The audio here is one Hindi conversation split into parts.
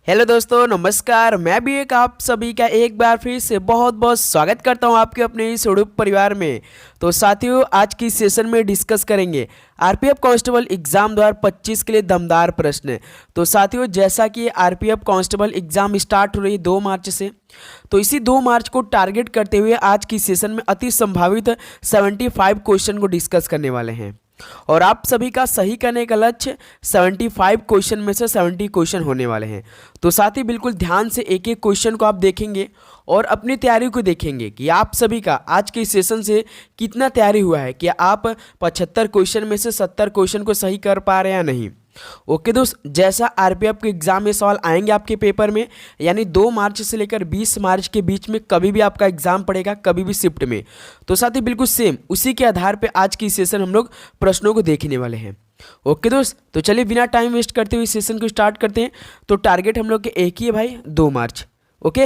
हेलो दोस्तों, नमस्कार। मैं भी एक आप सभी का एक बार फिर से बहुत बहुत स्वागत करता हूं आपके अपने इस उड़ूप परिवार में। तो साथियों, आज की सेशन में डिस्कस करेंगे आरपीएफ कांस्टेबल एग्जाम 2025 के लिए दमदार प्रश्न। तो साथियों, जैसा कि आरपीएफ कांस्टेबल एग्जाम स्टार्ट हो रही है 2 मार्च से, तो इसी 2 मार्च को टारगेट करते हुए आज की सेशन में अति संभावित 75 क्वेश्चन को डिस्कस करने वाले हैं। और आप सभी का सही करने का लक्ष्य 75 क्वेश्चन में से 70 क्वेश्चन होने वाले हैं। तो साथ ही बिल्कुल ध्यान से एक एक क्वेश्चन को आप देखेंगे और अपनी तैयारी को देखेंगे कि आप सभी का आज के सेशन से कितना तैयारी हुआ है, कि आप 75 क्वेश्चन में से 70 क्वेश्चन को सही कर पा रहे हैं या नहीं। ओके दोस्त, जैसा आरपीएफ के एग्जाम में सवाल आएंगे आपके पेपर में, यानी 2 मार्च से लेकर 20 मार्च के बीच में कभी भी आपका एग्जाम पड़ेगा, कभी भी शिफ्ट में। तो साथ ही बिल्कुल सेम उसी के आधार पे आज की सेशन हम लोग प्रश्नों को देखने वाले हैं। ओके दोस्त, तो चलिए बिना टाइम वेस्ट करते हुए सेशन को स्टार्ट करते हैं। तो टारगेट हम लोग के एक ही है भाई, 2 मार्च। ओके,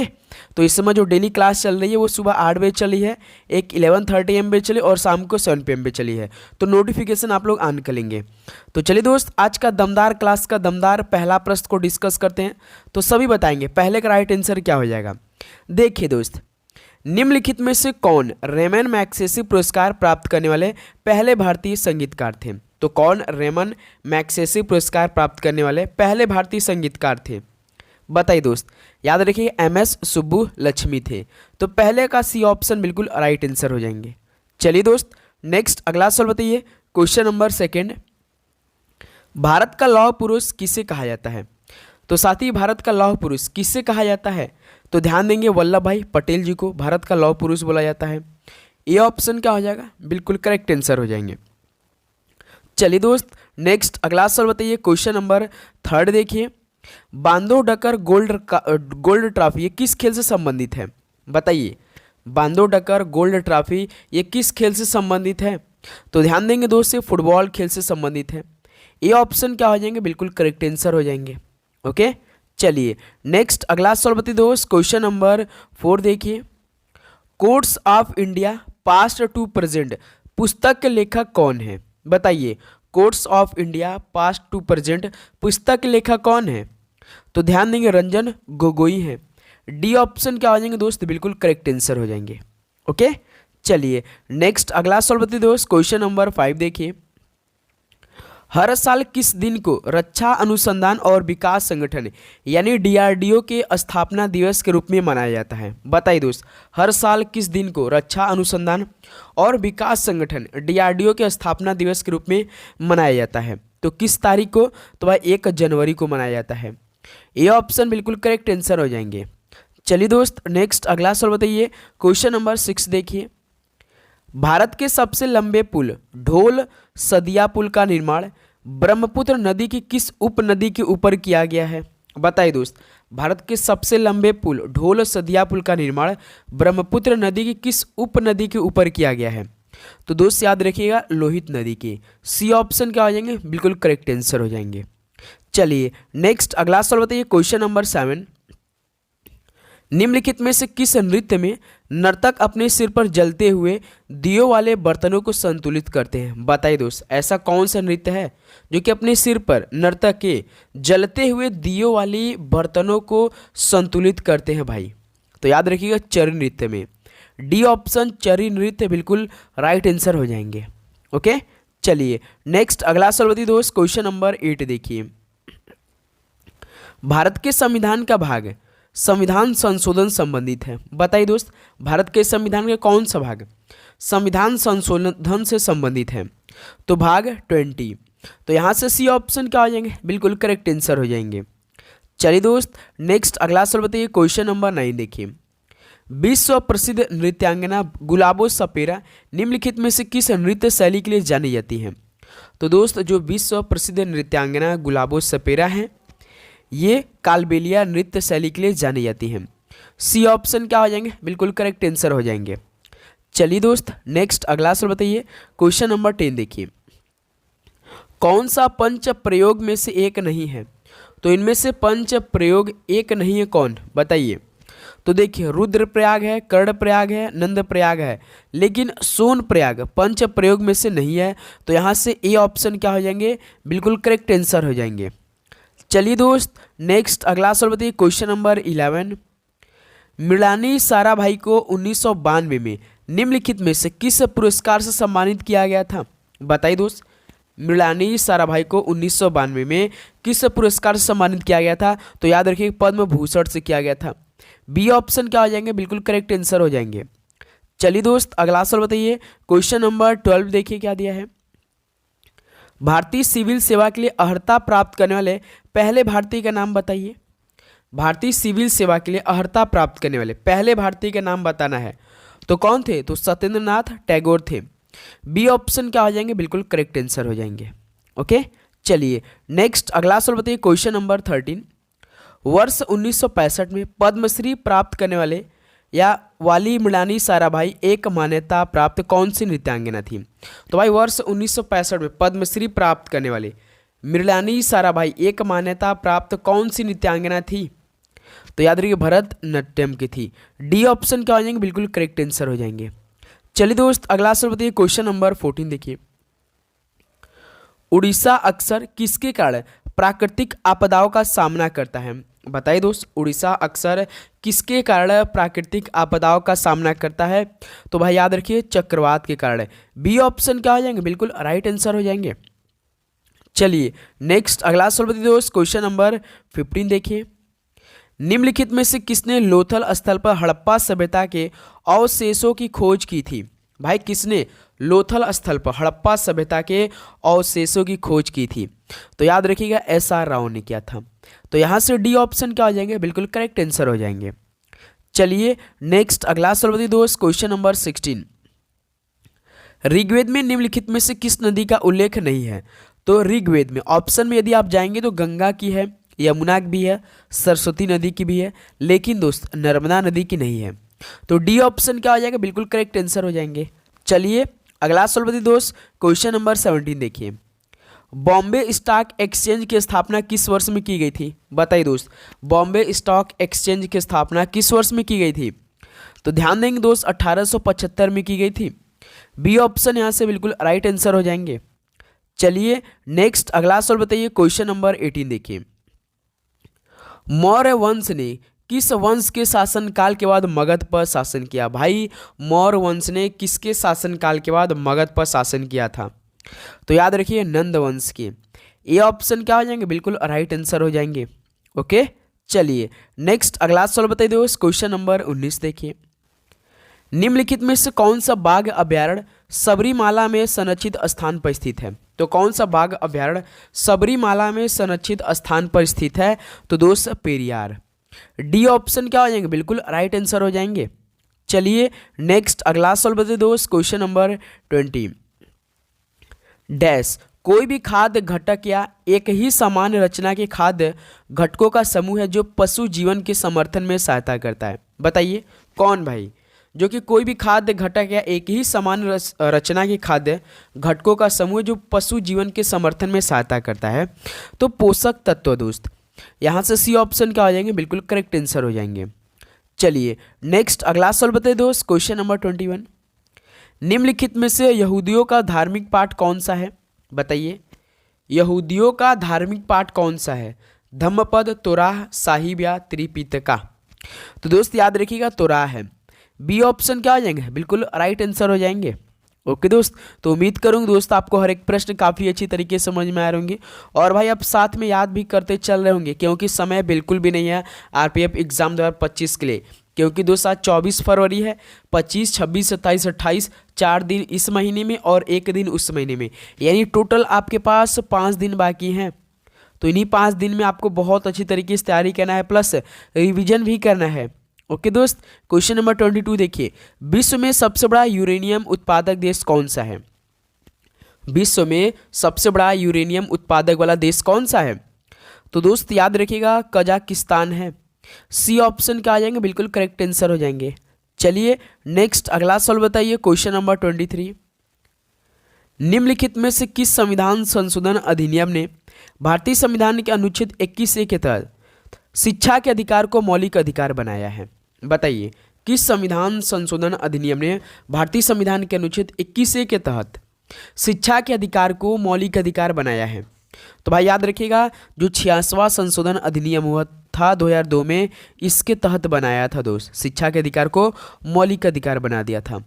तो इस समय जो डेली क्लास चल रही है वो सुबह 8 बजे चली है, एक 11:30 AM पे चली और शाम को 7 PM पे चली है। तो नोटिफिकेशन आप लोग ऑन करेंगे। तो चलिए दोस्त, आज का दमदार क्लास का दमदार पहला प्रश्न को डिस्कस करते हैं। तो सभी बताएंगे पहले का राइट आंसर क्या हो जाएगा। देखिए दोस्त, निम्नलिखित में से कौन रेमन मैग्सेसे पुरस्कार प्राप्त करने वाले पहले भारतीय संगीतकार थे। तो कौन रेमन मैग्सेसे पुरस्कार प्राप्त करने वाले पहले भारतीय संगीतकार थे, बताइए दोस्त। याद रखिए MS सुब्बू लक्ष्मी थे। तो पहले का सी ऑप्शन बिल्कुल राइट आंसर हो जाएंगे। चलिए दोस्त, नेक्स्ट अगला सवाल बताइए। क्वेश्चन नंबर 2, भारत का लौह पुरुष किसे कहा जाता है। तो साथ ही भारत का लौह पुरुष किसे कहा जाता है, तो ध्यान देंगे वल्लभ भाई पटेल जी को भारत का लौह पुरुष बोला जाता है। ये ऑप्शन क्या हो जाएगा, बिल्कुल करेक्ट आंसर हो जाएंगे। चलिए दोस्त, नेक्स्ट अगला सवाल बताइए। क्वेश्चन नंबर 3 देखिए, बांधवगढ़ गोल्ड ट्रॉफी ये किस खेल से संबंधित है, बताइए। बांधवगढ़ गोल्ड ट्रॉफी ये किस खेल से संबंधित है, तो ध्यान देंगे दोस्त, ये फुटबॉल खेल से संबंधित है। ये ऑप्शन क्या हो जाएंगे, बिल्कुल करेक्ट आंसर हो जाएंगे। ओके, चलिए नेक्स्ट अगला सवाल बताइए दोस्त। क्वेश्चन नंबर 4 देखिए, courts of India past to present पुस्तक के लेखक कौन है, बताइए। Courts of India past to present पुस्तक के लेखक कौन है, तो ध्यान देंगे रंजन गोगोई है। डी ऑप्शन क्या हो जाएंगे दोस्त, बिल्कुल करेक्ट आंसर हो जाएंगे। ओके, चलिए नेक्स्ट अगला सवाल बताइए दोस्त। क्वेश्चन नंबर 5 देखिए, हर साल किस दिन को रक्षा अनुसंधान और विकास संगठन यानी DRDO के स्थापना दिवस के रूप में मनाया जाता है, बताइए दोस्त। हर साल किस दिन को रक्षा अनुसंधान और विकास संगठन DRDO के स्थापना दिवस के रूप में मनाया जाता है, तो किस तारीख को, तो भाई 1 जनवरी को मनाया जाता है। ये ऑप्शन बिल्कुल करेक्ट आंसर हो जाएंगे। चलिए दोस्त, नेक्स्ट अगला सवाल बताइए। क्वेश्चन नंबर 6 देखिए, भारत के सबसे लंबे पुल ढोल सदिया पुल का निर्माण ब्रह्मपुत्र नदी की किस उपनदी के ऊपर किया गया है, बताइए दोस्त। भारत के सबसे लंबे पुल ढोल सदिया पुल का निर्माण ब्रह्मपुत्र नदी की किस उपनदी के ऊपर किया गया है, तो दोस्त याद रखिएगा लोहित नदी की। सी ऑप्शन क्या हो जाएंगे, बिल्कुल करेक्ट आंसर हो जाएंगे। चलिए नेक्स्ट अगला सवाल बताइए। क्वेश्चन नंबर 7, निम्नलिखित में से किस नृत्य में नर्तक अपने सिर पर जलते हुए दियों वाले बर्तनों को संतुलित करते हैं, बताइए दोस्त। ऐसा कौन सा नृत्य है जो कि अपने सिर पर नर्तक के जलते हुए दियों वाली बर्तनों को संतुलित करते हैं भाई, तो याद रखिएगा चरी नृत्य में। डी ऑप्शन चरी नृत्य बिल्कुल राइट आंसर हो जाएंगे। ओके, चलिए नेक्स्ट अगला सवाल बताइए दोस्त। क्वेश्चन नंबर 8 देखिए, भारत के संविधान का भाग संविधान संशोधन संबंधित है, बताइए दोस्त। भारत के संविधान का कौन सा भाग संविधान संशोधन से संबंधित है, तो भाग 20। तो यहाँ से सी ऑप्शन क्या हो जाएंगे, बिल्कुल करेक्ट आंसर हो जाएंगे। चलिए दोस्त, नेक्स्ट अगला सवाल बताइए। क्वेश्चन नंबर 9 देखिए, विश्व प्रसिद्ध नृत्यांगना गुलाबो सपेरा निम्नलिखित में से किस नृत्य शैली के लिए जानी जाती है, तो दोस्त जो विश्व प्रसिद्ध नृत्यांगना गुलाबो सपेरा है ये कालबेलिया नृत्य शैली के लिए जानी जाती हैं। सी ऑप्शन क्या हो जाएंगे, बिल्कुल करेक्ट आंसर हो जाएंगे। चलिए दोस्त, नेक्स्ट अगला सवाल बताइए। क्वेश्चन नंबर 10 देखिए, कौन सा पंच प्रयोग में से एक नहीं है, तो इनमें से पंच प्रयोग एक नहीं है कौन, बताइए। तो देखिए रुद्रप्रयाग है, कर्णप्रयाग है, नंदप्रयाग है, लेकिन सोनप्रयाग पंच प्रयोग में से नहीं है। तो यहाँ से ए ऑप्शन क्या हो जाएंगे, बिल्कुल करेक्ट आंसर हो जाएंगे। चलिए दोस्त नेक्स्ट अगला सवाल बताइए क्वेश्चन नंबर 11। मृणालिनी साराभाई को 1992 में निम्नलिखित में से किस पुरस्कार से सम्मानित किया गया था? बताइए दोस्त, मृणालिनी साराभाई को 1992 में किस पुरस्कार से सम्मानित किया गया था? तो याद रखिए पद्म भूषण से किया गया था। बी ऑप्शन क्या हो जाएंगे? बिल्कुल करेक्ट आंसर हो जाएंगे। चलिए दोस्त अगला सवाल बताइए क्वेश्चन नंबर 12 देखिए क्या दिया है। भारतीय सिविल सेवा के लिए अर्हता प्राप्त करने वाले पहले भारतीय का नाम बताइए। भारतीय सिविल सेवा के लिए अर्हता प्राप्त करने वाले पहले भारतीय का नाम बताना है। तो कौन थे? तो सत्येंद्र नाथ टैगोर थे। बी ऑप्शन क्या हो जाएंगे? बिल्कुल करेक्ट आंसर हो जाएंगे। ओके चलिए नेक्स्ट अगला सवाल बताइए क्वेश्चन नंबर 13। वर्ष 1965 में पद्मश्री प्राप्त करने वाले या वाली मृणालिनी साराभाई एक मान्यता प्राप्त कौन सी नृत्यांगना थी? तो भाई वर्ष 1965 में पद्मश्री प्राप्त करने वाले मृणालिनी साराभाई एक मान्यता प्राप्त कौन सी नृत्यांगना थी? तो याद रखिए भरतनाट्यम की थी। डी ऑप्शन क्या हो जाएंगे? बिल्कुल करेक्ट आंसर हो जाएंगे। चलिए दोस्त अगला सवाल बताइए क्वेश्चन नंबर 14 देखिए। उड़ीसा अक्सर किसके कारण प्राकृतिक आपदाओं का सामना करता है? बताइए दोस्त, उड़ीसा अक्सर किसके कारण प्राकृतिक आपदाओं का सामना करता है? तो भाई याद रखिए चक्रवात के कारण। बी ऑप्शन क्या हो जाएंगे? बिल्कुल राइट आंसर हो जाएंगे। चलिए नेक्स्ट अगला सवाल बताइए दोस्त क्वेश्चन नंबर 15 देखिए। निम्नलिखित में से किसने लोथल स्थल पर हड़प्पा सभ्यता के अवशेषों की खोज की थी? भाई किसने लोथल स्थल पर हड़प्पा सभ्यता के अवशेषों की खोज की थी? तो याद रखिएगा SR राव ने किया था। तो यहाँ से डी ऑप्शन क्या हो जाएंगे? बिल्कुल करेक्ट आंसर हो जाएंगे। चलिए नेक्स्ट अगला सवाल बताइए दोस्त क्वेश्चन नंबर 16। ऋग्वेद में निम्नलिखित में से किस नदी का उल्लेख नहीं है? तो ऋग्वेद में ऑप्शन में यदि आप जाएंगे तो गंगा की है, यमुना की भी है, सरस्वती नदी की भी है, लेकिन दोस्त नर्मदा नदी की नहीं है। तो डी ऑप्शन क्या हो जाएगा? बिल्कुल करेक्ट आंसर हो जाएंगे। चलिए अगला सवाल बताइए दोस्त क्वेश्चन नंबर 17 देखिए। बॉम्बे स्टॉक एक्सचेंज की स्थापना किस वर्ष में की गई थी? बताइए दोस्त, बॉम्बे स्टॉक एक्सचेंज की स्थापना किस वर्ष में की गई थी? तो ध्यान देंगे दोस्त 1875 में की गई थी। बी ऑप्शन यहाँ से बिल्कुल राइट आंसर हो जाएंगे। चलिए नेक्स्ट अगला सवाल बताइए क्वेश्चन नंबर 18 देखिए। मौर्य वंश ने किस वंश के शासनकाल के बाद मगध पर शासन किया? भाई मौर्य वंश ने किसके शासनकाल के बाद मगध पर शासन किया था? तो याद रखिए नंद वंश के। ए ऑप्शन क्या हो जाएंगे? बिल्कुल राइट आंसर हो जाएंगे। ओके चलिए नेक्स्ट अगला सवाल बताइए दोस्त क्वेश्चन नंबर 19 देखिए। निम्नलिखित में से कौन सा बाघ अभ्यारण्य सबरीमाला में संरक्षित स्थान पर स्थित है? तो कौन सा बाघ अभ्यारण्य सबरीमाला में संरक्षित स्थान पर स्थित है? तो दोस्त पेरियार। डी ऑप्शन क्या हो जाएंगे? बिल्कुल राइट आंसर हो जाएंगे। चलिए नेक्स्ट अगला सवाल बताइए दोस्त क्वेश्चन नंबर 20। डैश कोई भी खाद्य घटक या एक ही समान रचना के खाद्य घटकों का समूह है जो पशु जीवन के समर्थन में सहायता करता है? बताइए कौन भाई? जो कि कोई भी खाद्य घटक या एक ही समान रचना के खाद्य घटकों का समूह जो पशु जीवन के समर्थन में सहायता करता है। तो पोषक तत्व दोस्त, यहाँ से सी ऑप्शन क्या हो जाएंगे? बिल्कुल करेक्ट आंसर हो जाएंगे। चलिए नेक्स्ट अगला सवाल बताइए दोस्त क्वेश्चन नंबर 21। निम्नलिखित में से यहूदियों का धार्मिक पाठ कौन सा है? बताइए यहूदियों का धार्मिक पाठ कौन सा है? धम्मपद, तोराह, साहिब या त्रिपिटका? तो दोस्त याद रखिएगा तोराह है। बी ऑप्शन क्या हो जाएंगे? बिल्कुल राइट आंसर हो जाएंगे। ओके दोस्त, तो उम्मीद करूँगा दोस्त आपको हर एक प्रश्न काफ़ी अच्छी तरीके से समझ में आ रहे होंगे और भाई आप साथ में याद भी करते चल रहे होंगे क्योंकि समय बिल्कुल भी नहीं है RPF एग्ज़ाम 2025 के लिए। क्योंकि दोस्त आज 24 फरवरी है, 25, 26, 27, 28 4 दिन इस महीने में और 1 दिन उस महीने में, यानी टोटल आपके पास 5 दिन बाकी हैं। तो इन्हीं 5 दिन में आपको बहुत अच्छी तरीके से तैयारी करना है प्लस रिविजन भी करना है। ओके दोस्त, क्वेश्चन नंबर 22 देखिए। विश्व में सबसे बड़ा यूरेनियम उत्पादक देश कौन सा है? विश्व में सबसे बड़ा यूरेनियम उत्पादक वाला देश कौन सा है? तो दोस्त याद रखिएगा कजाकिस्तान है। सी ऑप्शन क्या आ जाएंगे? बिल्कुल करेक्ट आंसर हो जाएंगे। चलिए नेक्स्ट अगला सवाल बताइए क्वेश्चन नंबर 23। निम्नलिखित में से किस संविधान संशोधन अधिनियम ने भारतीय संविधान के अनुच्छेद 21A के तहत शिक्षा के अधिकार को मौलिक अधिकार बनाया है? बताइए किस संविधान संशोधन अधिनियम ने भारतीय संविधान के अनुच्छेद 21A के तहत शिक्षा के अधिकार को मौलिक अधिकार बनाया है? तो भाई याद रखिएगा, जो 86वां संशोधन अधिनियम हुआ था 2002 में, इसके तहत बनाया था दोस्त, शिक्षा के अधिकार को मौलिक अधिकार बना दिया था।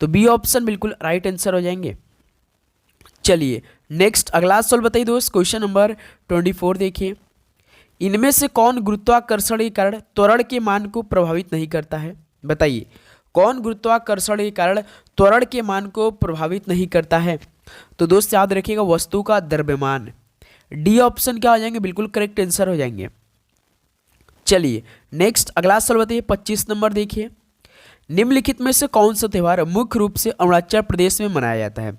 तो बी ऑप्शन बिल्कुल राइट आंसर हो जाएंगे। चलिए नेक्स्ट अगला सवाल बताइए दोस्त, क्वेश्चन नंबर 24 देखिए। इनमें से कौन गुरुत्वाकर्षण के कारण त्वरण के मान को प्रभावित नहीं करता है? बताइए कौन गुरुत्वाकर्षण के कारण त्वरण के मान को प्रभावित नहीं करता है? तो दोस्त याद रखिएगा, वस्तु का द्रव्यमान। डी ऑप्शन क्या हो जाएंगे? बिल्कुल करेक्ट आंसर हो जाएंगे। चलिए नेक्स्ट अगला सवाल बताइए, 25 नंबर देखिए। निम्नलिखित में से कौन सा त्यौहार मुख्य रूप से अरुणाचल प्रदेश में मनाया जाता है?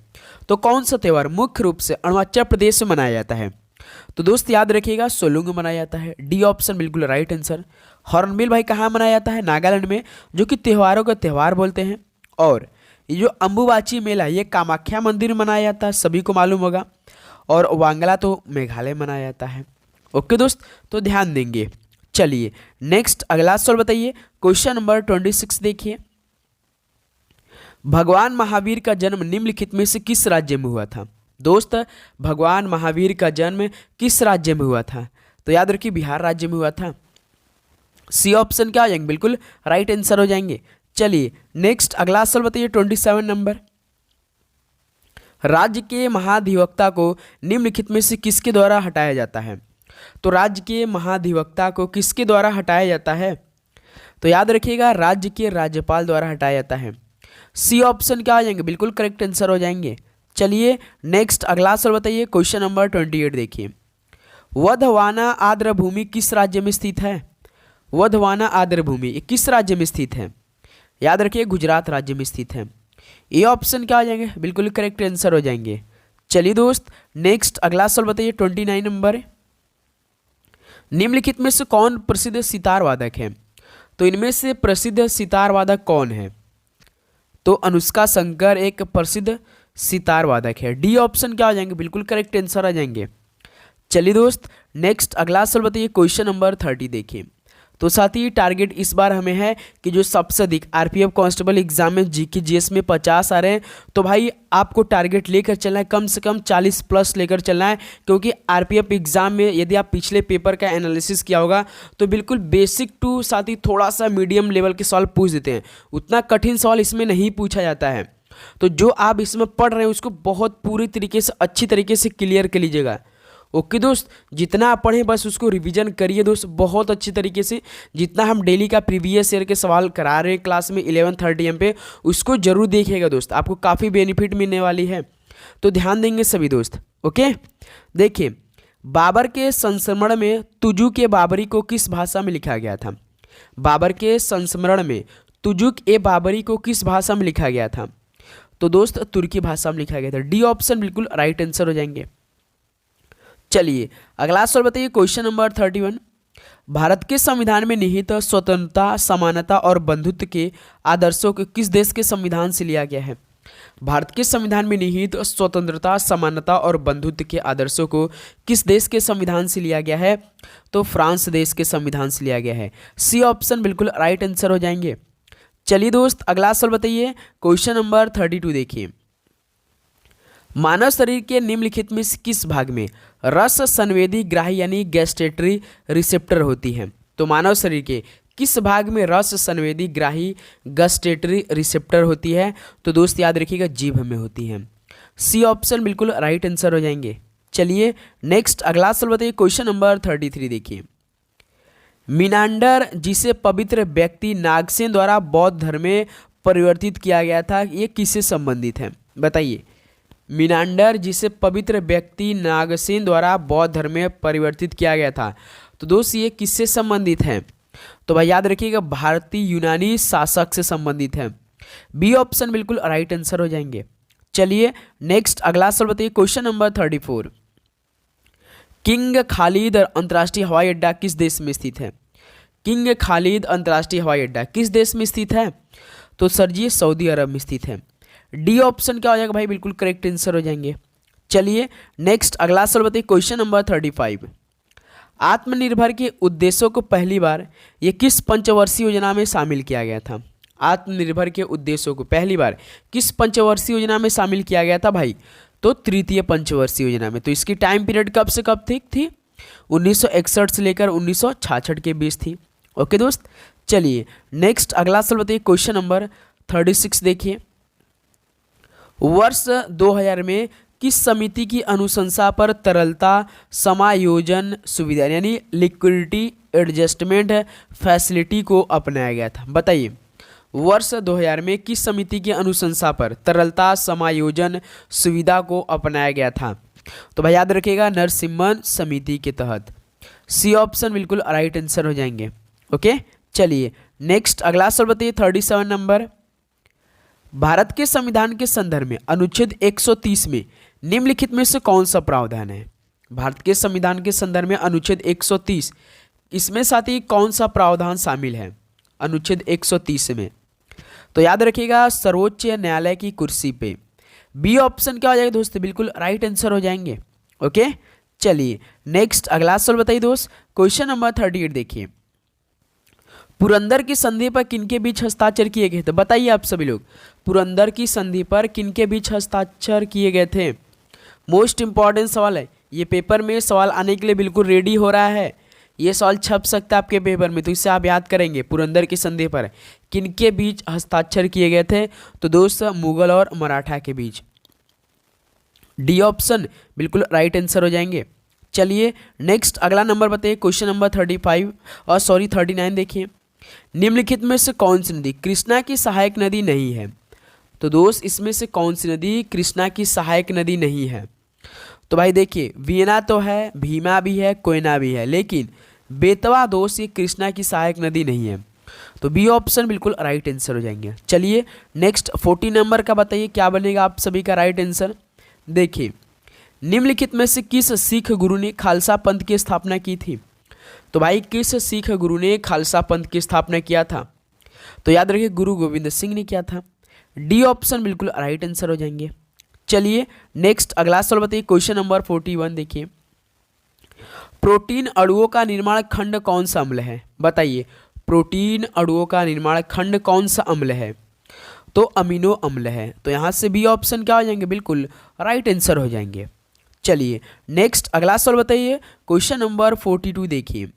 तो कौन सा त्यौहार मुख्य रूप से अरुणाचल प्रदेश में मनाया जाता है? तो दोस्त याद रखिएगा, सोलुंग मनाया जाता है। डी ऑप्शन बिल्कुल राइट आंसर। हॉर्नबिल भाई कहाँ मनाया जाता है? नागालैंड में, जो कि त्योहारों का त्यौहार बोलते हैं। और ये जो अंबुबाची मेला, ये कामाख्या मंदिर में मनाया जाता है, सभी को मालूम होगा। और वांगला तो मेघालय मनाया जाता है। ओके दोस्त, तो ध्यान देंगे। चलिए नेक्स्ट अगला सवाल बताइए, क्वेश्चन नंबर 26 देखिए। भगवान महावीर का जन्म निम्नलिखित में से किस राज्य में हुआ था? दोस्त भगवान महावीर का जन्म किस राज्य में हुआ था? तो याद रखिए, बिहार राज्य में हुआ था। सी ऑप्शन क्या हो जाएंगे? बिल्कुल राइट आंसर हो जाएंगे। चलिए नेक्स्ट अगला सवाल बताइए, 27 नंबर। राज्य के महाधिवक्ता को निम्नलिखित में से किसके द्वारा हटाया जाता है? तो राज्य के महाधिवक्ता को किसके द्वारा हटाया जाता है? तो याद रखिएगा, राज्य के राज्यपाल द्वारा हटाया जाता है। सी ऑप्शन क्या आ जाएंगे? बिल्कुल करेक्ट आंसर हो जाएंगे। चलिए नेक्स्ट अगला सवाल बताइए, क्वेश्चन नंबर 28 देखिए। वधवाना आर्द्र भूमि किस राज्य में स्थित है? वधवाना आर्द्र भूमि किस राज्य में स्थित है? याद रखिए, गुजरात राज्य में स्थित है। ये ऑप्शन क्या आ जाएंगे? बिल्कुल करेक्ट आंसर हो जाएंगे। चलिए दोस्त नेक्स्ट अगला सवाल बताइए, 29 नंबर। निम्नलिखित में से कौन प्रसिद्ध सितार वादक है? तो इनमें से प्रसिद्ध सितार वादक कौन है? तो अनुष्का शंकर एक प्रसिद्ध सितार वादक है। डी ऑप्शन क्या हो जाएंगे? बिल्कुल करेक्ट आंसर आ जाएंगे। चलिए दोस्त नेक्स्ट अगला सवाल बताइए, क्वेश्चन नंबर 30 देखिए। तो साथ ही टारगेट इस बार हमें है कि जो सबसे अधिक आरपीएफ कांस्टेबल एग्जाम में जीके जीएस में 50 आ रहे हैं, तो भाई आपको टारगेट लेकर चलना है, कम से कम 40 प्लस लेकर चलना है। क्योंकि आरपीएफ एग्जाम में यदि आप पिछले पेपर का एनालिसिस किया होगा तो बिल्कुल बेसिक टू साथ ही थोड़ा सा मीडियम लेवल के सवाल पूछ देते हैं, उतना कठिन सवाल इसमें नहीं पूछा जाता है। तो जो आप इसमें पढ़ रहे हैं उसको बहुत पूरी तरीके से अच्छी तरीके से क्लियर कर लीजिएगा। ओके दोस्त, जितना आप पढ़ें बस उसको रिवीजन करिए दोस्त बहुत अच्छी तरीके से। जितना हम डेली का प्रीवियस ईयर के सवाल करा रहे हैं क्लास में 11:30 AM पे, उसको जरूर देखिएगा दोस्त, आपको काफ़ी बेनिफिट मिलने वाली है। तो ध्यान देंगे सभी दोस्त। ओके देखिए, बाबर के संस्मरण में तुजुक ए बाबरी को किस भाषा में लिखा गया था? बाबर के संस्मरण में तुजुक ए बाबरी को किस भाषा में लिखा गया था? तो दोस्त तुर्की भाषा में लिखा गया था। डी ऑप्शन बिल्कुल राइट आंसर हो जाएंगे। चलिए अगला सवाल बताइए, क्वेश्चन नंबर 31। भारत के संविधान में निहित स्वतंत्रता, समानता और बंधुत्व के आदर्शों को किस देश के संविधान से लिया गया है? भारत के संविधान में निहित स्वतंत्रता, समानता और बंधुत्व के आदर्शों को किस देश के संविधान से लिया गया है? तो फ्रांस देश के संविधान से लिया गया है। सी ऑप्शन बिल्कुल राइट आंसर हो जाएंगे। चलिए दोस्त अगला सवाल बताइए, क्वेश्चन नंबर 32 देखिए। मानव शरीर के निम्नलिखित में से किस भाग में रस संवेदी ग्राही यानी गैस्ट्रेटरी रिसेप्टर होती है? तो मानव शरीर के किस भाग में रस संवेदी ग्राही गैस्ट्रेटरी रिसेप्टर होती है? तो दोस्त याद रखिएगा, जीभ में होती है। सी ऑप्शन बिल्कुल राइट आंसर हो जाएंगे। चलिए नेक्स्ट अगला सवाल बताइए, क्वेश्चन नंबर 33 देखिए। मीनांडर जिसे पवित्र व्यक्ति नागसेन द्वारा बौद्ध धर्म में परिवर्तित किया गया था, ये किससे संबंधित है? बताइए। मीनांडर जिसे पवित्र व्यक्ति नागसेन द्वारा बौद्ध धर्म में परिवर्तित किया गया था, तो दोस्त ये किससे संबंधित है? तो भाई याद रखिएगा, भारतीय यूनानी शासक से संबंधित है। बी ऑप्शन बिल्कुल राइट आंसर हो जाएंगे। चलिए नेक्स्ट अगला सवाल बताइए, क्वेश्चन नंबर 34। किंग खालिद अंतर्राष्ट्रीय हवाई अड्डा किस देश में स्थित है? किंग खालिद अंतर्राष्ट्रीय हवाई अड्डा किस देश में स्थित है? तो सर जी सऊदी अरब में स्थित है। डी ऑप्शन क्या हो जाएगा भाई? बिल्कुल करेक्ट आंसर हो जाएंगे। चलिए नेक्स्ट अगला सवाल बताइए, क्वेश्चन नंबर 35। आत्मनिर्भर के उद्देश्यों को पहली बार ये किस पंचवर्षीय योजना में शामिल किया गया था? आत्मनिर्भर के उद्देश्यों को पहली बार किस पंचवर्षीय योजना में शामिल किया गया था भाई? तो तृतीय पंचवर्षीय योजना में। तो इसकी टाइम पीरियड कब से कब थी 1961 से लेकर 1966 के बीच थी। ओके दोस्त, चलिए नेक्स्ट अगला सवाल बताइए, क्वेश्चन नंबर 36 देखिए। वर्ष 2000 में किस समिति की अनुशंसा पर तरलता समायोजन सुविधा यानी लिक्विडिटी एडजस्टमेंट फैसिलिटी को अपनाया गया था? बताइए, वर्ष 2000 में किस समिति की अनुशंसा पर तरलता समायोजन सुविधा को अपनाया गया था? तो भाई याद रखिएगा, नरसिम्हन समिति के तहत। सी ऑप्शन बिल्कुल राइट आंसर हो जाएंगे। ओके, चलिए नेक्स्ट अगला सवाल बताइए 37 नंबर। भारत के संविधान के संदर्भ में अनुच्छेद 130 में निम्नलिखित में से कौन सा प्रावधान है? भारत के संविधान के संदर्भ में अनुच्छेद 130, इसमें साथ ही कौन सा प्रावधान शामिल है अनुच्छेद 130 में? तो याद रखिएगा, सर्वोच्च न्यायालय की कुर्सी पे। बी ऑप्शन क्या हो जाएगा दोस्त? बिल्कुल राइट आंसर हो जाएंगे। ओके, चलिए नेक्स्ट अगला सवाल बताइए दोस्त, क्वेश्चन नंबर 38 देखिए। पुरंदर की संधि पर किनके बीच हस्ताक्षर किए गए थे? बताइए आप सभी लोग, पुरंदर की संधि पर किनके बीच हस्ताक्षर किए गए थे? मोस्ट इंपॉर्टेंट सवाल है, ये पेपर में सवाल आने के लिए बिल्कुल रेडी हो रहा है। ये सवाल छप सकता है आपके पेपर में, तो इससे आप याद करेंगे पुरंदर की संधि पर किनके बीच हस्ताक्षर किए गए थे? तो दोस्त मुगल और मराठा के बीच। डी ऑप्शन बिल्कुल राइट आंसर हो जाएंगे। चलिए नेक्स्ट अगला नंबर बताइए, क्वेश्चन नंबर 39 देखिए। निम्नलिखित में से कौन सी नदी कृष्णा की सहायक नदी नहीं है? तो दोस्त इसमें से कौन सी नदी कृष्णा की सहायक नदी नहीं है? तो भाई देखिए, वीना तो है, भीमा भी है, कोयना भी है, लेकिन बेतवा दोस्त ये कृष्णा की सहायक नदी नहीं है। तो बी ऑप्शन बिल्कुल राइट आंसर हो जाएंगे। चलिए नेक्स्ट 40 नंबर का बताइए, क्या बनेगा आप सभी का राइट आंसर? देखिए, निम्नलिखित में से किस सिख गुरु ने खालसा पंथ की स्थापना की थी? तो भाई किस सिख गुरु ने खालसा पंथ की स्थापना किया था? तो याद रखिए, गुरु गोविंद सिंह ने किया था। डी ऑप्शन बिल्कुल राइट आंसर हो जाएंगे। चलिए नेक्स्ट अगला सवाल बताइए, क्वेश्चन नंबर 41 देखिए। प्रोटीन अणुओं का निर्माण खंड कौन सा अम्ल है? बताइए, प्रोटीन अणुओं का निर्माण खंड कौन सा अम्ल है? तो अमीनो अम्ल है। तो यहाँ से बी ऑप्शन क्या हो जाएंगे? बिल्कुल राइट आंसर हो जाएंगे। चलिए नेक्स्ट अगला सवाल बताइए, क्वेश्चन नंबर 42 देखिए।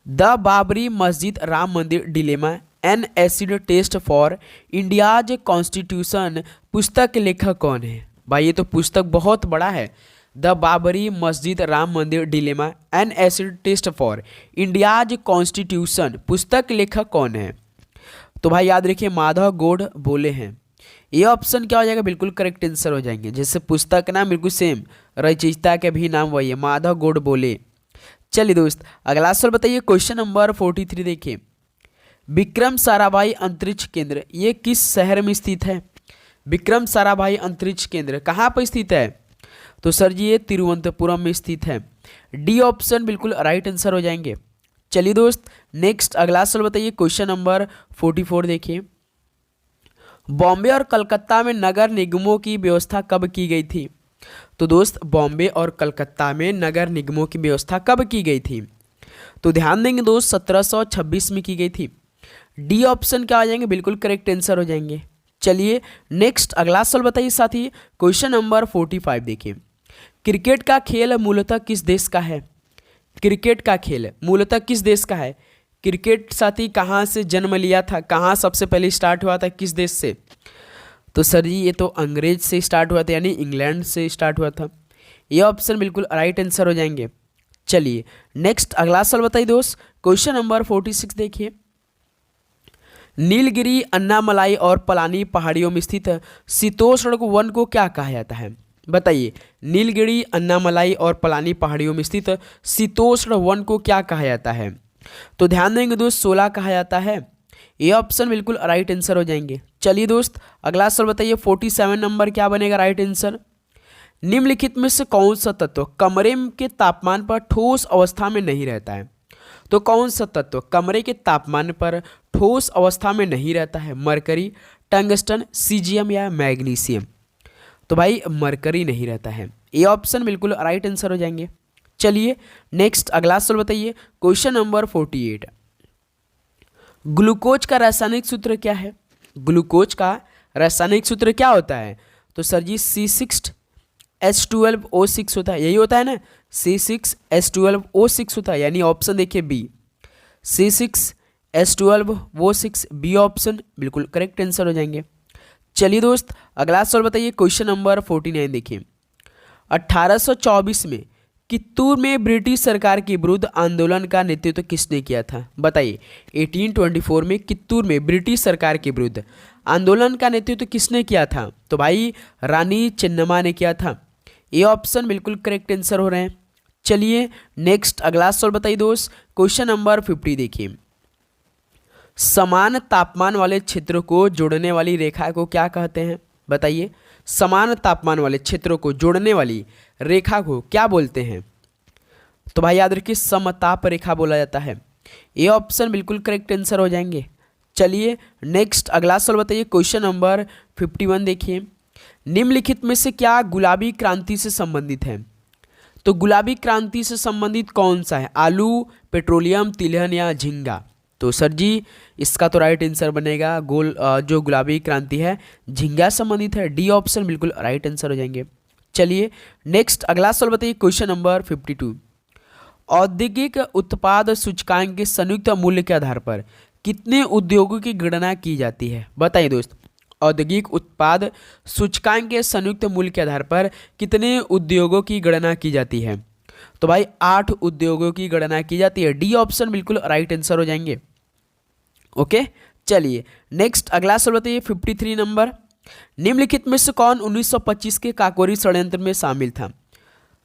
The Babri Masjid Ram Mandir dilemma an acid test for India's constitution पुस्तक के लेखक कौन है? भाई ये तो पुस्तक बहुत बड़ा है। The Babri Masjid Ram Mandir dilemma an acid test for India's constitution पुस्तक के लेखक कौन है? तो भाई याद रखिए, माधव गौड़ बोले हैं। ये ऑप्शन क्या हो जाएगा? बिल्कुल करेक्ट आंसर हो जाएंगे। जैसे पुस्तक नाम बिल्कुल सेम, रचयिता के भी नाम वही है, माधव गौड़ बोले। चलिए दोस्त अगला सवाल बताइए, क्वेश्चन नंबर 43 देखिए। विक्रम साराभाई अंतरिक्ष केंद्र ये किस शहर में स्थित है? विक्रम साराभाई अंतरिक्ष केंद्र कहाँ पर स्थित है? तो सर जी ये तिरुवनंतपुरम में स्थित है। डी ऑप्शन बिल्कुल राइट आंसर हो जाएंगे। चलिए दोस्त नेक्स्ट अगला सवाल बताइए, क्वेश्चन नंबर 44 देखिए। बॉम्बे और कलकत्ता में नगर निगमों की व्यवस्था कब की गई थी? तो दोस्त बॉम्बे और कलकत्ता में नगर निगमों की व्यवस्था कब की गई थी? तो ध्यान देंगे दोस्त 1726 में की गई थी। डी ऑप्शन क्या आ जाएंगे? बिल्कुल करेक्ट आंसर हो जाएंगे। चलिए नेक्स्ट अगला सवाल बताइए साथी, क्वेश्चन नंबर 45 देखिए। क्रिकेट का खेल मूलतः किस देश का है? क्रिकेट का खेल मूलतः किस देश का है? क्रिकेट साथी कहाँ से जन्म लिया था, कहाँ सबसे पहले स्टार्ट हुआ था, किस देश से? तो सर जी ये तो अंग्रेज से स्टार्ट हुआ था, यानी इंग्लैंड से स्टार्ट हुआ था। ये ऑप्शन बिल्कुल राइट आंसर हो जाएंगे। चलिए नेक्स्ट अगला सवाल बताइए दोस्त, क्वेश्चन नंबर 46 देखिए। नीलगिरी अन्नामलाई और पलानी पहाड़ियों में स्थित शीतोष्ण वन को क्या कहा जाता है? बताइए, नीलगिरी अन्नामलाई और पलानी पहाड़ियों में स्थित शीतोष्ण वन को क्या कहा जाता है? तो ध्यान देंगे दोस्त 16 कहा जाता है। ये ऑप्शन बिल्कुल राइट आंसर हो जाएंगे। चलिए दोस्त अगला सवाल बताइए, 47 नंबर क्या बनेगा राइट आंसर? निम्नलिखित में से कौन सा तत्व कमरे के तापमान पर ठोस अवस्था में नहीं रहता है? तो कौन सा तत्व कमरे के तापमान पर ठोस अवस्था में नहीं रहता है? मरकरी, टंगस्टन, सीजियम या मैग्नीशियम? तो भाई मरकरी नहीं रहता है। ये ऑप्शन बिल्कुल राइट आंसर हो जाएंगे। चलिए नेक्स्ट अगला सवाल बताइए, क्वेश्चन नंबर 48। ग्लूकोज का रासायनिक सूत्र क्या है? ग्लूकोज का रासायनिक सूत्र क्या होता है? तो सर जी C6H12O6 होता है, यही होता है ना, C6H12O6 होता है, यानी ऑप्शन देखिए बी, C6H12O6 बी ऑप्शन बिल्कुल करेक्ट आंसर हो जाएंगे। चलिए दोस्त अगला सवाल बताइए, क्वेश्चन नंबर 49 देखिए। 1824 में कित्तूर में ब्रिटिश सरकार के विरुद्ध आंदोलन का नेतृत्व किसने किया था? बताइए 1824 में कित्तूर में ब्रिटिश सरकार के विरुद्ध आंदोलन का नेतृत्व किसने किया था? तो भाई रानी चेन्नम्मा ने किया था, ये ऑप्शन बिल्कुल करेक्ट आंसर हो रहे हैं। चलिए नेक्स्ट अगला सवाल बताइए दोस्त, क्वेश्चन नंबर 50 देखिए। समान तापमान वाले क्षेत्रों को जोड़ने वाली रेखा को क्या कहते हैं? बताइए समान तापमान वाले क्षेत्रों को जोड़ने वाली रेखा को क्या बोलते हैं? तो भाई याद रखिए समताप रेखा बोला जाता है, ये ऑप्शन बिल्कुल करेक्ट आंसर हो जाएंगे। चलिए नेक्स्ट अगला सवाल बताइए, क्वेश्चन नंबर 51 देखिए। निम्नलिखित में से क्या गुलाबी क्रांति से संबंधित है? तो गुलाबी क्रांति से संबंधित कौन सा है? आलू, पेट्रोलियम, तिलहन या झींगा? तो सर जी इसका तो राइट आंसर बनेगा जो गुलाबी क्रांति है झींगा संबंधित है, डी ऑप्शन बिल्कुल राइट आंसर हो जाएंगे। चलिए नेक्स्ट अगला सवाल बताइए, क्वेश्चन नंबर 52। औद्योगिक उत्पाद सूचकांक के संयुक्त मूल्य के आधार पर कितने उद्योगों की गणना की जाती है? बताइए दोस्त औद्योगिक उत्पाद सूचकांक के संयुक्त मूल्य के आधार पर कितने उद्योगों की गणना की जाती है? तो भाई 8 उद्योगों की गणना की जाती है, डी ऑप्शन बिल्कुल राइट आंसर हो जाएंगे। ओके चलिए नेक्स्ट अगला सवाल बताइए 53 नंबर। निम्नलिखित में से कौन 1925 के काकोरी षड्यंत्र में शामिल था?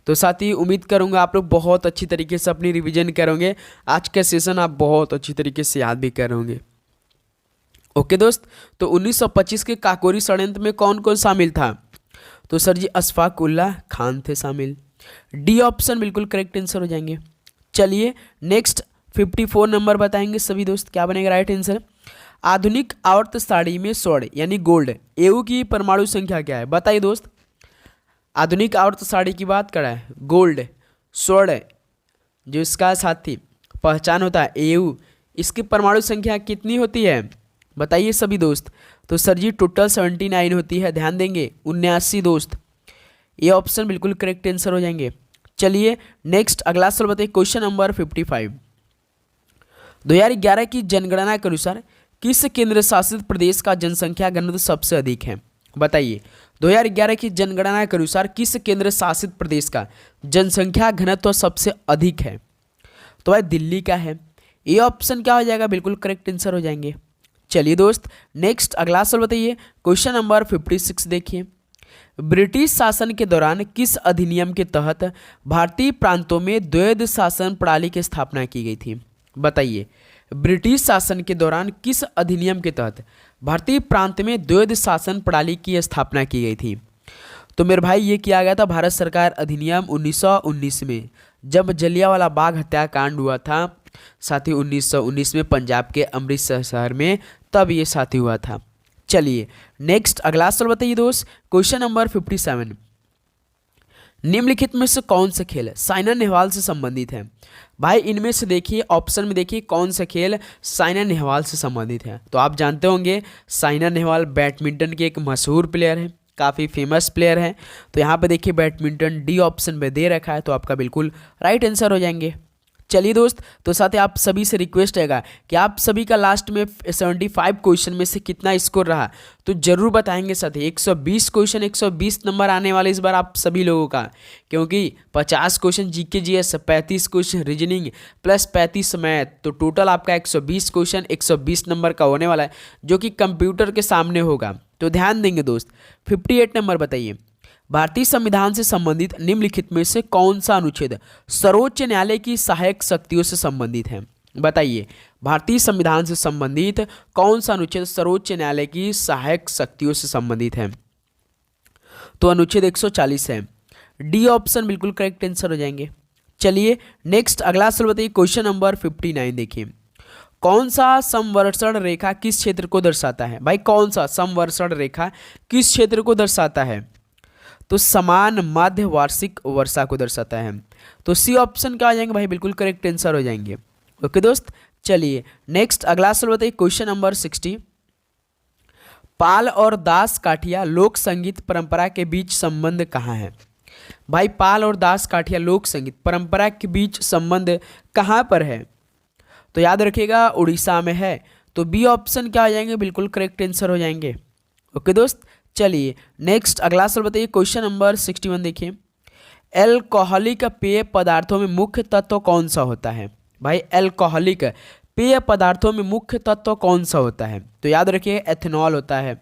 तो साथी उम्मीद करूंगा आप लोग बहुत अच्छी तरीके से अपनी रिवीजन करोगे, आज का सेशन आप बहुत अच्छी तरीके से याद भी करोगे। ओके दोस्त, तो 1925 के काकोरी षड्यंत्र में कौन कौन शामिल था? तो सर जी अशफाक उल्लाह खान थे शामिल, डी ऑप्शन बिल्कुल करेक्ट आंसर हो जाएंगे। चलिए नेक्स्ट 54 नंबर बताएंगे सभी दोस्त, क्या बनेगा राइट आंसर? आधुनिक आवर्त सारणी में स्वर्ण यानी गोल्ड एयू की परमाणु संख्या क्या है? बताइए दोस्त आधुनिक आवर्त सारणी की बात करा है, गोल्ड स्वर्ण जो इसका साथी पहचान होता है एयू, इसकी परमाणु संख्या कितनी होती है? बताइए सभी दोस्त। तो सर जी टोटल 79 होती है, ध्यान देंगे 79 दोस्त, ये ऑप्शन बिल्कुल करेक्ट आंसर हो जाएंगे। चलिए नेक्स्ट अगला सवाल बताइए, क्वेश्चन नंबर 55। 2011 की जनगणना के अनुसार किस केंद्र शासित प्रदेश का जनसंख्या घनत्व सबसे अधिक है? बताइए 2011 की जनगणना के अनुसार किस केंद्र शासित प्रदेश का जनसंख्या घनत्व सबसे अधिक है? तो भाई दिल्ली का है, ये ऑप्शन क्या हो जाएगा? बिल्कुल करेक्ट आंसर हो जाएंगे। चलिए दोस्त नेक्स्ट अगला सवाल बताइए, क्वेश्चन नंबर 56 देखिए। ब्रिटिश शासन के दौरान किस अधिनियम के तहत भारतीय प्रांतों में द्वैध शासन प्रणाली की स्थापना की गई थी? बताइए ब्रिटिश शासन के दौरान किस अधिनियम के तहत भारतीय प्रांत में द्वैध शासन प्रणाली की स्थापना की गई थी? तो मेरे भाई ये किया गया था भारत सरकार अधिनियम 1919 में, जब जलियांवाला बाग हत्याकांड हुआ था साथी 1919 में पंजाब के अमृतसर शहर में, तब ये साथी हुआ था। चलिए नेक्स्ट अगला सवाल बताइए दोस्त, क्वेश्चन नंबर 57। निम्नलिखित में से कौन सा खेल साइना नेहवाल से संबंधित है? भाई इनमें से देखिए ऑप्शन में देखिए कौन सा खेल साइना नेहवाल से संबंधित है। तो आप जानते होंगे साइना नेहवाल बैडमिंटन के एक मशहूर प्लेयर है, काफ़ी फेमस प्लेयर है। तो यहाँ पे देखिए बैडमिंटन डी ऑप्शन में दे रखा है, तो आपका बिल्कुल राइट आंसर हो जाएंगे। चलिए दोस्त, तो साथ ही आप सभी से रिक्वेस्ट रहेगा कि आप सभी का लास्ट में 75 क्वेश्चन में से कितना स्कोर रहा तो जरूर बताएंगे। साथ ही 120 क्वेश्चन 120 नंबर आने वाले इस बार आप सभी लोगों का, क्योंकि 50 question GK GS, 35 question reasoning plus 35 math, तो टोटल आपका 120 क्वेश्चन 120 नंबर का होने वाला है, जो कि कंप्यूटर के सामने होगा। तो ध्यान देंगे दोस्त। 58 नंबर बताइए, भारतीय संविधान से संबंधित निम्नलिखित में से कौन सा अनुच्छेद सर्वोच्च न्यायालय की सहायक शक्तियों से संबंधित है? बताइए भारतीय संविधान से संबंधित कौन सा अनुच्छेद सर्वोच्च न्यायालय की सहायक शक्तियों से संबंधित है? तो अनुच्छेद 140 है, डी ऑप्शन बिल्कुल करेक्ट आंसर हो जाएंगे। चलिए नेक्स्ट अगला सवाल बताइए, क्वेश्चन नंबर 59 देखिए। कौन सा समवर्षण रेखा किस क्षेत्र को दर्शाता है? भाई कौन सा समवर्षण रेखा किस क्षेत्र को दर्शाता है? तो समान माध्य वार्षिक वर्षा को दर्शाता है। तो सी ऑप्शन क्या आ जाएंगे भाई? बिल्कुल करेक्ट आंसर हो जाएंगे। ओके दोस्त, चलिए नेक्स्ट अगला सवाल बताइए, क्वेश्चन नंबर 60। पाल और दास काठिया लोक संगीत परंपरा के बीच संबंध कहाँ है? भाई पाल और दास काठिया लोक संगीत परंपरा के बीच संबंध कहाँ पर है? तो याद रखिएगा उड़ीसा में है। तो बी ऑप्शन क्या हो जाएंगे? बिल्कुल करेक्ट आंसर हो जाएंगे। ओके दोस्त, चलिए नेक्स्ट अगला सवाल बताइए। क्वेश्चन नंबर 61 देखिए। एल्कोहलिक पेय पदार्थों में मुख्य तत्व कौन सा होता है? भाई एल्कोहलिक पेय पदार्थों में मुख्य तत्व कौन सा होता है? तो याद रखिए एथेनॉल होता है।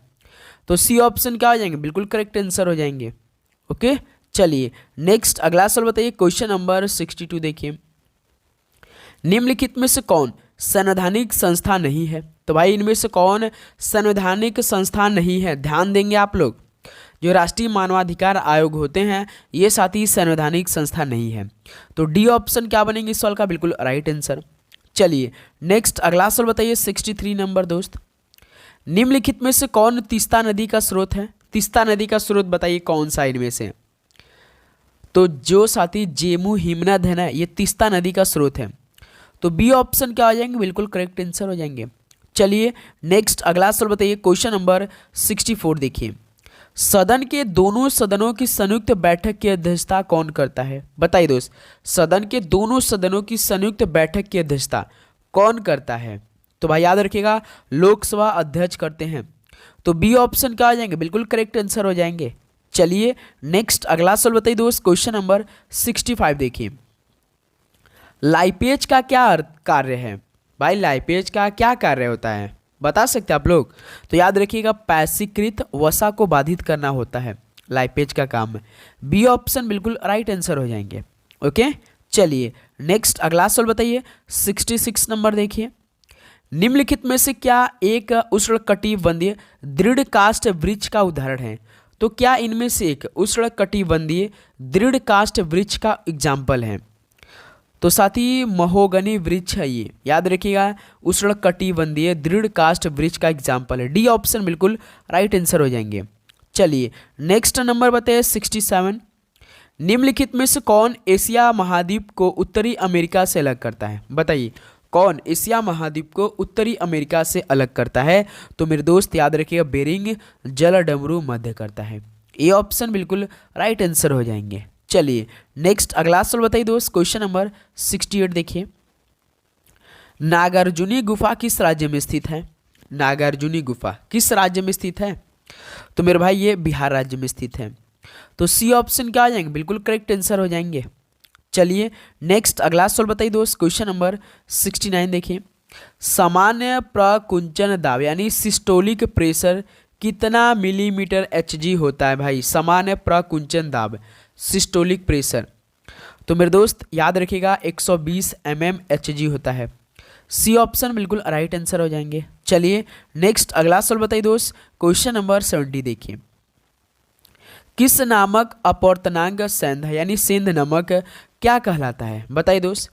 तो सी ऑप्शन क्या हो जाएंगे? बिल्कुल करेक्ट आंसर हो जाएंगे। ओके, चलिए नेक्स्ट अगला सवाल बताइए। क्वेश्चन नंबर 62 देखिए। निम्नलिखित में से कौन संवैधानिक संस्था नहीं है? तो भाई इनमें से कौन संवैधानिक संस्था नहीं है? ध्यान देंगे आप लोग। जो राष्ट्रीय मानवाधिकार आयोग होते हैं ये साथ ही संवैधानिक संस्था नहीं है। तो डी ऑप्शन क्या बनेंगे इस सवाल का? बिल्कुल राइट आंसर। चलिए नेक्स्ट अगला सवाल बताइए 63 नंबर दोस्त। निम्नलिखित में से कौन तीस्ता नदी का स्रोत है? तीस्ता नदी का स्रोत बताइए कौन सा इनमें से? तो जो साथी जेमू हिमनद है ना, ये तीस्ता नदी का स्रोत है। तो बी ऑप्शन क्या हो जाएंगे? बिल्कुल करेक्ट आंसर हो जाएंगे। चलिए नेक्स्ट अगला सवाल बताइए। क्वेश्चन नंबर 64 देखिए। सदन के दोनों सदनों की संयुक्त बैठक की अध्यक्षता कौन करता है? बताइए दोस्त, सदन के दोनों सदनों की संयुक्त बैठक की अध्यक्षता कौन करता है? तो भाई याद रखिएगा लोकसभा अध्यक्ष करते हैं। तो बी ऑप्शन क्या आ जाएंगे? बिल्कुल करेक्ट आंसर हो जाएंगे। चलिए नेक्स्ट अगला सवाल बताइए दोस्त। क्वेश्चन नंबर 65 देखिए। लाइपेज का क्या कार्य है? भाई लाइपेज का क्या कार्य होता है, बता सकते हैं आप लोग? तो याद रखिएगा पैसिकृत वसा को बाधित करना होता है लाइपेज का काम है। बी ऑप्शन बिल्कुल राइट आंसर हो जाएंगे। ओके, चलिए नेक्स्ट अगला सवाल बताइए। 66 नंबर देखिए। निम्नलिखित में से क्या एक उष्णकटिबंधीय दृढ़ काष्ठ वृक्ष का उदाहरण है? तो क्या इनमें से एक उष्णकटिबंधीय दृढ़ काष्ठ वृक्ष का एग्जाम्पल है? तो साथ ही महोगनी वृक्ष है ये, याद रखिएगा उष्णकटिबंधीय दृढ़ काष्ठ वृक्ष का एग्जाम्पल है। डी ऑप्शन बिल्कुल राइट आंसर हो जाएंगे। चलिए नेक्स्ट नंबर बताइए 67। निम्नलिखित में से कौन एशिया महाद्वीप को उत्तरी अमेरिका से अलग करता है? बताइए कौन एशिया महाद्वीप को उत्तरी अमेरिका से अलग करता है? तो मेरे दोस्त याद रखिएगा बेरिंग जलडमरू मध्य करता है। ये ऑप्शन बिल्कुल राइट आंसर हो जाएंगे। चलिए नेक्स्ट अगला सवाल बताइए दोस्त। क्वेश्चन नंबर 68 देखिए। नागार्जुनी गुफा किस राज्य में स्थित है? नागार्जुनी गुफा किस राज्य में स्थित है? तो मेरे भाई ये बिहार राज्य में स्थित है। तो सी ऑप्शन क्या आ जाएंगे? बिल्कुल करेक्ट आंसर हो जाएंगे। चलिए नेक्स्ट अगला सवाल बताइए दोस्त। क्वेश्चन नंबर 69 देखिए। सामान्य प्रकुंचन दाब यानी सिस्टोलिक प्रेशर कितना मिलीमीटर Hg होता है? भाई सामान्य प्रकुंचन दाब सिस्टोलिक प्रेशर, तो मेरे दोस्त याद रखिएगा 120 mm Hg होता है। सी ऑप्शन बिल्कुल राइट आंसर हो जाएंगे। चलिए नेक्स्ट अगला सवाल बताइए दोस्त। क्वेश्चन नंबर 70 देखिए। किस नामक अपवर्तनांक सेंध यानी सेंध नमक क्या कहलाता है? बताइए दोस्त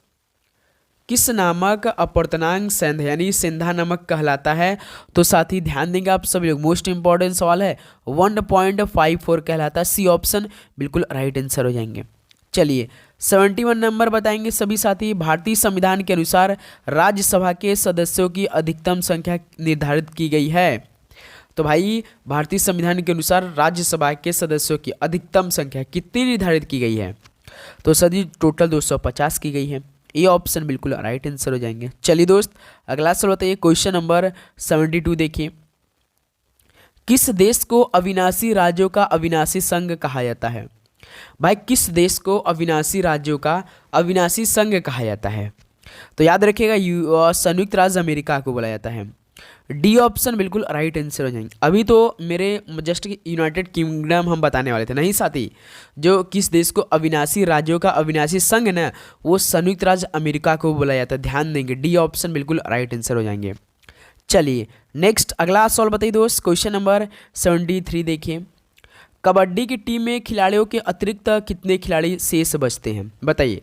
किस नामक अपवर्तनांक सेंध यानी सेंधा नमक कहलाता है? तो साथ ही ध्यान देंगे आप सभी लोग, मोस्ट इंपॉर्टेंट सवाल है, 1.54 कहलाता है। सी ऑप्शन बिल्कुल राइट आंसर हो जाएंगे। चलिए 71 नंबर बताएंगे सभी साथी। भारतीय संविधान के अनुसार राज्यसभा के सदस्यों की अधिकतम संख्या निर्धारित की गई है। तो भाई भारतीय संविधान के अनुसार राज्यसभा के सदस्यों की अधिकतम संख्या कितनी निर्धारित की गई है? तो सदी टोटल 250 की गई है। ये ऑप्शन बिल्कुल राइट आंसर हो जाएंगे। चलिए दोस्त अगला सवाल बताइए। क्वेश्चन नंबर 72 देखिए। किस देश को अविनाशी राज्यों का अविनाशी संघ कहा जाता है? भाई किस देश को अविनाशी राज्यों का अविनाशी संघ कहा जाता है? तो याद रखिएगा संयुक्त राज्य अमेरिका को बोला जाता है। डी ऑप्शन बिल्कुल राइट आंसर हो जाएंगे। अभी तो मेरे जस्ट यूनाइटेड किंगडम हम बताने वाले थे, नहीं साथी, जो किस देश को अविनाशी राज्यों का अविनाशी संघ ना, वो संयुक्त राज्य अमेरिका को बोला जाता है। ध्यान देंगे, डी ऑप्शन बिल्कुल राइट आंसर हो जाएंगे। चलिए नेक्स्ट अगला सवाल बताइए दोस्त। क्वेश्चन नंबर 73 देखिए। कबड्डी की टीम में खिलाड़ियों के अतिरिक्त कितने खिलाड़ी शेष बचते हैं? बताइए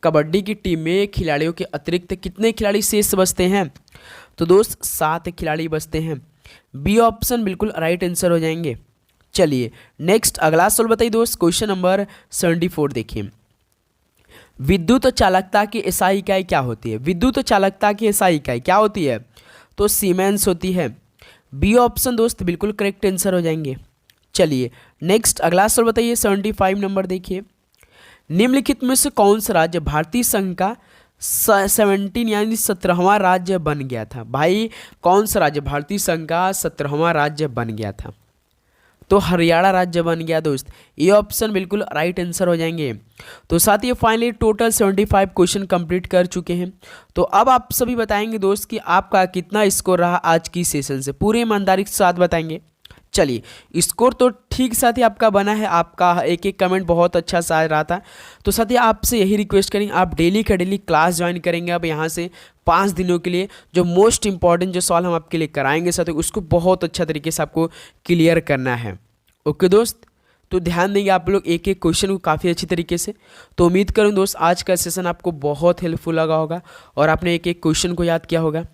कबड्डी की टीम में खिलाड़ियों के अतिरिक्त कितने खिलाड़ी शेष बचते हैं? तो दोस्त 7 खिलाड़ी बचते हैं। बी ऑप्शन बिल्कुल राइट आंसर हो जाएंगे। चलिए नेक्स्ट अगला सवाल बताइए दोस्त। क्वेश्चन नंबर 74 देखिए। विद्युत चालकता की एसआई इकाई क्या होती है? विद्युत चालकता की एसआई इकाई क्या होती है? तो सीमेंस होती है। बी ऑप्शन दोस्त बिल्कुल करेक्ट आंसर हो जाएंगे। चलिए नेक्स्ट अगला सवाल बताइए 75 नंबर देखिए। निम्नलिखित में से कौन सा राज्य भारतीय संघ का 17 यानी 17वां राज्य बन गया था? भाई कौन सा राज्य भारतीय संघ का 17वां राज्य बन गया था? तो हरियाणा राज्य बन गया दोस्त। ये ऑप्शन बिल्कुल राइट आंसर हो जाएंगे। तो साथ ही फाइनली टोटल 75 क्वेश्चन कंप्लीट कर चुके हैं। तो अब आप सभी बताएंगे दोस्त कि आपका कितना स्कोर रहा आज की सेशन से, पूरी ईमानदारी के साथ बताएंगे। चलिए स्कोर तो ठीक साथ ही आपका बना है, आपका एक एक कमेंट बहुत अच्छा सा आ रहा था। तो साथ ही आपसे यही रिक्वेस्ट करेंगे, आप डेली का डेली क्लास ज्वाइन करेंगे अब यहाँ से 5 दिनों के लिए। जो मोस्ट इंपॉर्टेंट जो सवाल हम आपके लिए कराएंगे साथ ही उसको बहुत अच्छा तरीके से आपको क्लियर करना है। ओके दोस्त, तो ध्यान देंगे आप लोग एक एक क्वेश्चन को काफ़ी अच्छी तरीके से। तो उम्मीद करूँ दोस्त आज का सेशन आपको बहुत हेल्पफुल लगा होगा और आपने एक एक क्वेश्चन को याद किया होगा।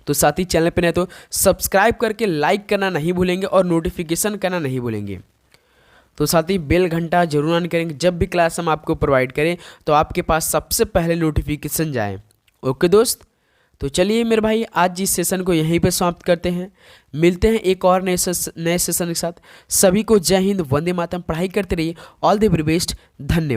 तो साथ ही चैनल पे नहीं तो सब्सक्राइब करके लाइक करना नहीं भूलेंगे और नोटिफिकेशन करना नहीं भूलेंगे। तो साथ ही बेल घंटा जरूर ऑन करेंगे, जब भी क्लास हम आपको प्रोवाइड करें तो आपके पास सबसे पहले नोटिफिकेशन जाए। ओके दोस्त, तो चलिए मेरे भाई आज इस सेशन को यहीं पे समाप्त करते हैं। मिलते हैं एक और नए सेशन के साथ। सभी को जय हिंद, वंदे मातरम। पढ़ाई करते रहिए। All the very best. धन्यवाद।